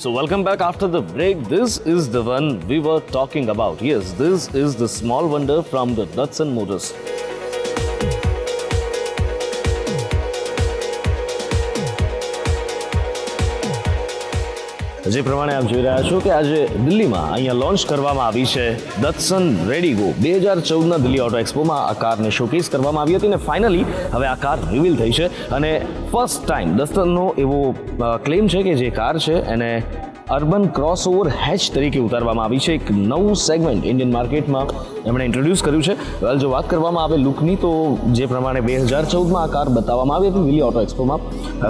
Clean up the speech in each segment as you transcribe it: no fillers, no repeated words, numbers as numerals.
So welcome back after the break. This is the one we were talking about. Yes, this is the small wonder from the Datsun Motors. જે પ્રમાણે આપ જોઈ રહ્યા છો કે આજે દિલ્હીમાં અહીંયા લોન્ચ કરવામાં આવી છે દત્સન રેડીગો 2014ના દિલ્હી ઓટો એક્સપોમાં આ કારને શોકેસ કરવામાં આવી હતી અને ફાઇનલી હવે આ કાર રિવીલ થઈ છે અને ફર્સ્ટ ટાઈમ દત્સનનો એવો ક્લેમ છે કે જે કાર છે એને અર્બન ક્રોસઓવર હેચ તરીકે ઉતારવામાં આવી છે. એક નવું સેગમેન્ટ ઇન્ડિયન માર્કેટમાં એમણે ઇન્ટ્રોડ્યુસ કર્યું છે. વેલ, જો વાત કરવામાં આવે લુકની તો જે પ્રમાણે 2014માં આ કાર બતાવવામાં આવી હતી દિલ્હી ઓટો એક્સપોમાં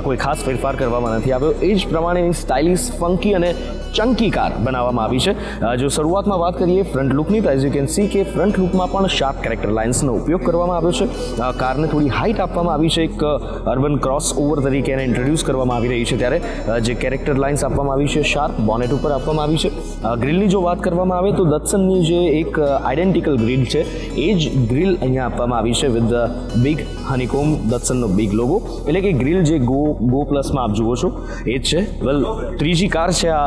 કોઈ ખાસ ફેરફાર કરવામાં નથી આવ્યો. એ જ પ્રમાણેની સ્ટાઇલિશ, ફંકી અને ચંકી કાર બનાવવામાં આવી છે. જો શરૂઆતમાં વાત કરીએ ફ્રન્ટ લુકની તો એઝ યુ કેન સી કે ફ્રન્ટ લુકમાં પણ શાર્પ કેરેક્ટર લાઇન્સનો ઉપયોગ કરવામાં આવ્યો છે. કારને થોડી હાઇટ આપવામાં આવી છે. એક અર્બન ક્રોસ ઓવર તરીકે એને ઇન્ટ્રોડ્યુસ કરવામાં આવી રહી છે ત્યારે જે કેરેક્ટર લાઇન્સ આપવામાં આવી છે શાર્પ બોનેટ ઉપર આપવામાં આવી છે. ગ્રીલની જો વાત કરવામાં આવે તો દત્સનની જે એક આઇડેન્ટિકલ ગ્રીલ છે એ જ ગ્રીલ અહીંયા આપવામાં આવી છે with big honeycomb દત્સનનો big logo. એટલે કે ગ્રીલ જે ગો પ્લસમાં આપ જુઓ છો એ જ છે. વેલ, ત્રીજી કાર છે આ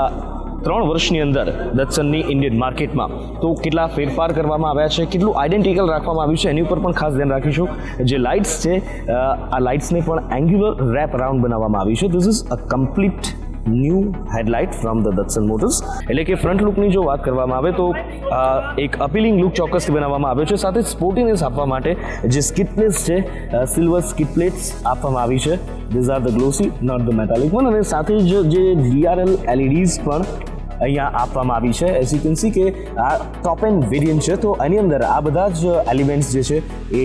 3 વર્ષની અંદર દત્સનની ઇન્ડિયન માર્કેટમાં. તો કેટલા ફેરફાર કરવામાં આવ્યા છે, કેટલું આઇડેન્ટિકલ રાખવામાં આવ્યું છે એની ઉપર પણ ખાસ ધ્યાન રાખીશું. જે લાઇટ્સ છે આ લાઇટ્સને પણ એન્ગ્યુલર રેપ અરાઉન્ડ બનાવવામાં આવી છે. This is a complete new headlight from the Datsun motors. એટલે કે ફ્રન્ટ લુકની જો વાત કરવામાં આવે તો એક અપીલિંગ લુક ચોક્કસથી બનાવવામાં આવ્યો છે. સાથે સ્પોર્ટીનેસ આપવા માટે જે સ્કિટ પ્લેટ્સ છે સિલ્વર સ્કિટ પ્લેટ્સ આપવામાં આવી છે. These are the glossy, not the metallic one. અને સાથે જ જે DRL LEDs પણ અહીંયા આપવામાં આવી છે. એઝ યુ કેન સી કે આ ટોપ એન્ડ વેરિયન્ટ છે તો એની અંદર આ બધા જ એલિમેન્ટ્સ જે છે એ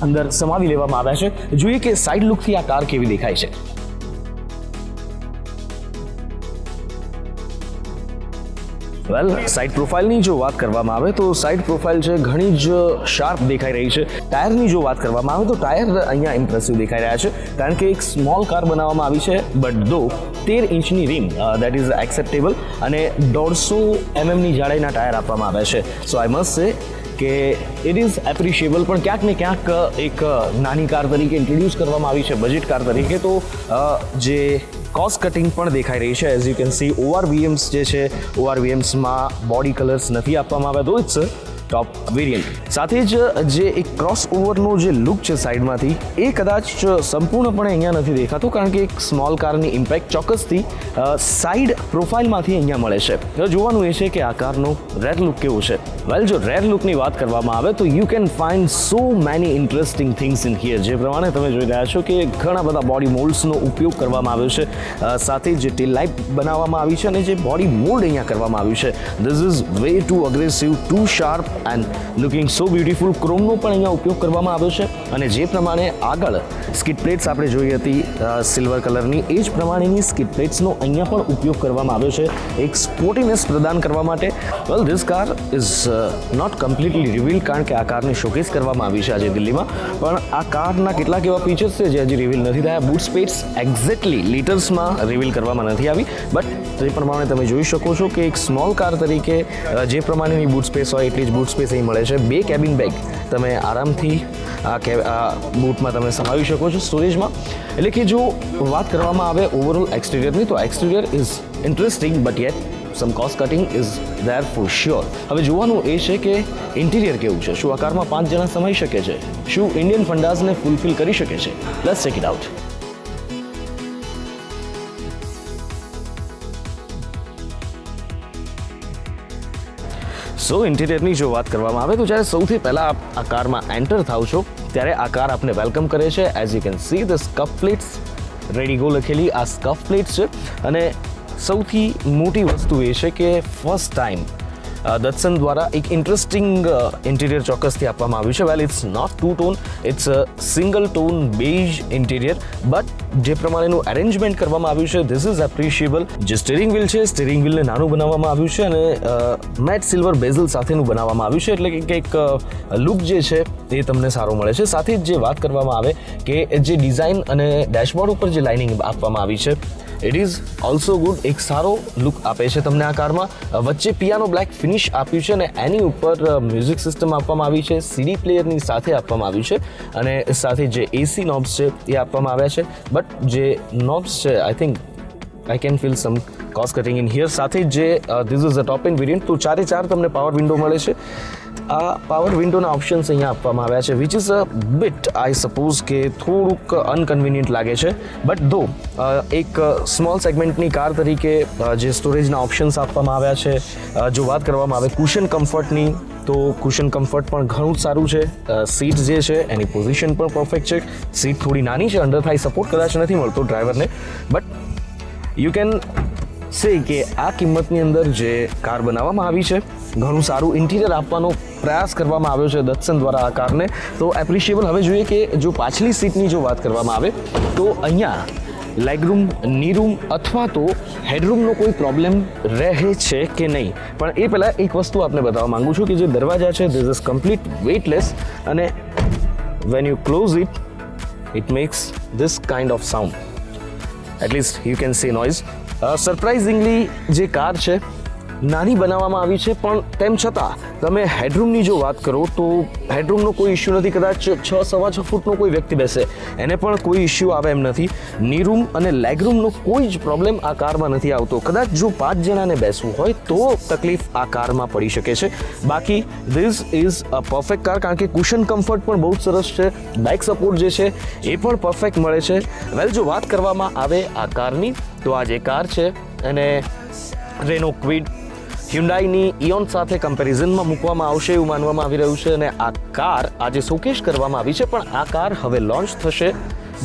અંદર સમાવી લેવામાં આવ્યા છે. જોઈએ કે સાઇડ લુકથી આ કાર કેવી દેખાય છે. વેલ, સાઇડ પ્રોફાઇલની જો વાત કરવામાં આવે તો સાઇડ પ્રોફાઇલ છે ઘણી જ શાર્પ દેખાઈ રહી છે. ટાયરની જો વાત કરવામાં આવે તો ટાયર અહીંયા ઇમ્પ્રેસિવ દેખાઈ રહ્યા છે કારણ કે એક સ્મોલ કાર બનાવવામાં આવી છે બટ દો 13 ઇંચની રિમ દેટ ઇઝ એક્સેપ્ટેબલ અને 150 mmની જાડાઈના ટાયર આપવામાં આવ્યા છે. સો આઈ મસ્ટ સે કે ઇટ ઇઝ એપ્રિશિએબલ. પણ ક્યાંક ને ક્યાંક એક નાની કાર તરીકે ઇન્ટ્રોડ્યુસ કરવામાં આવી છે, બજેટ કાર તરીકે, તો જે કોસ્ટ કટિંગ પણ દેખાઈ રહી છે. As you can C ORVMs જે છે ORVMsમાં બોડી કલર્સ નથી આપવામાં આવ્યા તો ઇટ્સ ટોપ વેરિયન્ટ. સાથે જ જે એક ક્રોસ ઓવરનો જે લુક છે સાઈડમાંથી એ કદાચ સંપૂર્ણપણે અહીંયા નથી દેખાતો કારણ કે એક સ્મોલ કારની ઇમ્પેક્ટ ચોક્કસથી સાઈડ પ્રોફાઇલમાંથી અહીંયા મળે છે. હવે જોવાનું એ છે કે આ કારનો રેર લુક કેવો છે. વેલ, જો રેર લુકની વાત કરવામાં આવે તો you can find so many interesting things in here. જે પ્રમાણે તમે જોઈ રહ્યા છો કે ઘણા બધા બોડી મોલ્ડ્સનો ઉપયોગ કરવામાં આવ્યો છે. સાથે જે ટેલ લાઇટ બનાવવામાં આવી છે અને જે બોડી મોલ્ડ અહીંયા કરવામાં આવ્યું છે this is way too aggressive, too sharp and looking so beautiful. ક્રોમનો પણ અહીંયા ઉપયોગ કરવામાં આવ્યો છે અને જે પ્રમાણે આગળ સ્કિટ પ્લેટ્સ આપણે જોઈ હતી સિલ્વર કલરની એ જ પ્રમાણેની સ્કિટ પ્લેટ્સનો અહીંયા પણ ઉપયોગ કરવામાં આવ્યો છે એક સ્પોર્ટીનેસ પ્રદાન કરવા માટે. Well, this car is not completely reveal કારણ કે આ કારને શોકેસ કરવામાં આવી છે આજે દિલ્હીમાં. પણ આ કારના કેટલાક એવા ફીચર્સ છે જે હજી રિવીલ નથી થયા. બૂટ સ્પેસ એક્ઝેક્ટલી લીટર્સમાં રિવીલ કરવામાં નથી આવી બટ તે પ્રમાણે તમે જોઈ શકો છો કે એક સ્મોલ કાર તરીકે જે પ્રમાણેની બૂટ સ્પેસ હોય એટલી જ બૂટ સ્પેસ અહીં મળે છે. 2 કેબિન બેગ તમે આરામથી આ બૂટમાં તમે સમાવી શકો છો સ્ટોરેજમાં. એટલે કે જો વાત કરવામાં આવે ઓવરઓલ એક્સટિરિયરની તો exterior is interesting but yet some cost cutting is there for sure. હવે જોવાનું એ છે કે ઇન્ટિરિયર કેવું છે. શું આ કારમાં 5 જણા સમાઈ શકે છે? શું ઇન્ડિયન ફંડાઝને ફૂલફિલ કરી શકે છે? Let's check it out. So ઇન્ટિરિયરની જો વાત કરવામાં આવે તો જ્યારે સૌથી પહેલાં આ કારમાં એન્ટર થાવ છો ત્યારે આ કાર આપને વેલકમ કરે છે. As you can see the scuff plates Redigo લખેલી આ સ્કફ પ્લેટ્સ છે અને સૌથી મોટી વસ્તુ એ છે કે ફર્સ્ટ ટાઈમ દત્સન દ્વારા એક ઇન્ટરેસ્ટિંગ ઇન્ટિરિયર ચોક્કસથી આપવામાં આવ્યું છે. Well, it's not 2 tone, it's a single tone beige interior but જે પ્રમાણેનું અરેન્જમેન્ટ કરવામાં આવ્યું છે ધીસ ઇઝ એપ્રિશિએબલ. જે સ્ટીરિંગ વ્હીલ છે સ્ટીરિંગ વ્હીલને નાનું બનાવવામાં આવ્યું છે અને મેટ સિલ્વર બેઝલ સાથેનું બનાવવામાં આવ્યું છે એટલે કે એક લુક જે છે એ તમને સારો મળે છે. સાથે જ જે વાત કરવામાં આવે કે જે ડિઝાઇન અને ડેશબોર્ડ ઉપર જે લાઇનિંગ આપવામાં આવી છે ઇટ ઇઝ ઓલ્સો ગુડ. એક સારો લુક આપે છે તમને આ કારમાં. વચ્ચે પિયાનો બ્લેક ફિનિશ આપ્યું છે અને એની ઉપર મ્યુઝિક સિસ્ટમ આપવામાં આવી છે, CD પ્લેયરની સાથે આપવામાં આવ્યું છે અને સાથે જે AC નોબ્સ છે એ આપવામાં આવ્યા છે. બટ જે નોબ્સ છે I think I can feel some cost cutting in here. સાથે જે this is a top end variant, તો 4/4 તમને પાવર વિન્ડો મળે છે. આ પાવર વિન્ડોના ઓપ્શન્સ અહીંયા આપવામાં આવ્યા છે, which is a bit I suppose કે થોડુંક અનકન્વિનિયન્ટ લાગે છે. બટ ધો એક સ્મોલ સેગમેન્ટની કાર તરીકે જે સ્ટોરેજના ઓપ્શન્સ આપવામાં આવ્યા છે, જો વાત કરવામાં આવે કુશન કમ્ફર્ટની, તો કુશન કમ્ફર્ટ પણ ઘણું જ સારું છે. સીટ જે છે એની પોઝિશન પણ પરફેક્ટ છે. સીટ થોડી નાની છે, અંડર થાઈ સપોર્ટ કદાચ નથી મળતો ડ્રાઈવરને, બટ યુ કેન સે કે આ કિંમતની અંદર જે કાર બનાવવામાં આવી છે, ઘણું સારું ઇન્ટિરિયર આપવાનો પ્રયાસ કરવામાં આવ્યો છે દત્સન દ્વારા આ કારને, તો એપ્રિશિએબલ. હવે જોઈએ કે જો પાછલી સીટની જો વાત કરવામાં આવે તો અહીંયા લેગરૂમ, નીરૂમ અથવા તો હેડરૂમનો કોઈ પ્રોબ્લેમ રહે છે કે નહીં. પણ એ પહેલાં એક વસ્તુ આપને બતાવવા માંગુ છું કે જે દરવાજા છે ધીસ ઇઝ કમ્પ્લીટ વેઇટલેસ, અને when you close it makes this kind of sound, at least you can say noise. Surprisingly જે કાર છે નાની બનાવવામાં આવી છે, પણ તેમ છતાં તમે હેડરૂમની જો વાત કરો તો હેડરૂમનો કોઈ ઇશ્યુ નથી. કદાચ 6-6.25 ફૂટનો કોઈ વ્યક્તિ બેસે એને પણ કોઈ ઇશ્યુ આવે એમ નથી. નીરૂમ અને લેગરૂમનો કોઈ જ પ્રોબ્લેમ આ કારમાં નથી આવતો. કદાચ જો 5 જણાને બેસવું હોય તો તકલીફ આ કારમાં પડી શકે છે. બાકી this is a perfect car, કારણ કે કુશન કમ્ફર્ટ પણ બહુ સરસ છે. બેક સપોર્ટ જે છે એ પણ પરફેક્ટ મળે છે. વેલ, જો વાત કરવામાં આવે આ કારની, તો આ જે કાર છે એને રેનો ક્વિડ, હ્યુન્ડાઈની ઇયોન સાથે કમ્પેરિઝનમાં મૂકવામાં આવશે એવું માનવામાં આવી રહ્યું છે. અને આ કાર આજે શોકેસ કરવામાં આવી છે, પણ આ કાર હવે લોન્ચ થશે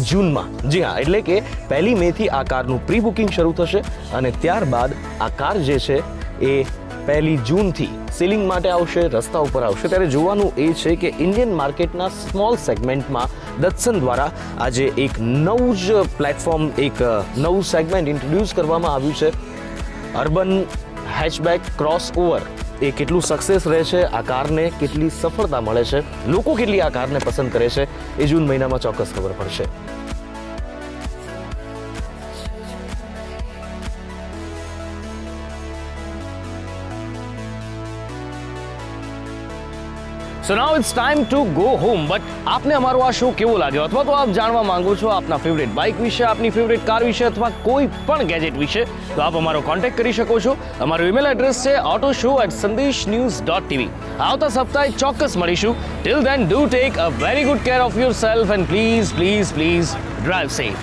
જૂનમાં. જી હા, એટલે કે 1 મેથી આ કારનું પ્રી બુકિંગ શરૂ થશે, અને ત્યારબાદ આ કાર જે છે એ 1 જૂનથી સેલિંગ માટે આવશે, રસ્તા ઉપર આવશે. ત્યારે જોવાનું એ છે કે ઇન્ડિયન માર્કેટના સ્મોલ સેગમેન્ટમાં દત્સન દ્વારા આજે એક નવું જ પ્લેટફોર્મ, એક નવું સેગમેન્ટ ઇન્ટ્રોડ્યુસ કરવામાં આવ્યું છે. અર્બન હેચબેક ક્રોસઓવર એ કેટલું સક્સેસ રહે છે, આ કારને કેટલી સફળતા મળે છે, લોકો કેટલી આ કારને પસંદ કરે છે, એ જૂન મહિનામાં ચોક્કસ ખબર પડશે. So now it's time to go home. But આપને અમારો આ શો કેવો લાગ્યો, અથવા તો આપ જાણવા માંગો છો આપના ફેવરેટ બાઇક વિશે, આપની ફેવરેટ કાર વિશે, અથવા કોઈ પણ ગેજેટ વિશે, તો આપ અમારો કોન્ટેક્ટ કરી શકો છો. અમારું ઈમેલ એડ્રેસ છે autoshow@sandeshnews.tv. આવતા સપ્તાહે ચોક્કસ મળીશું. Till then, do take a very good care of yourself and please drive safe.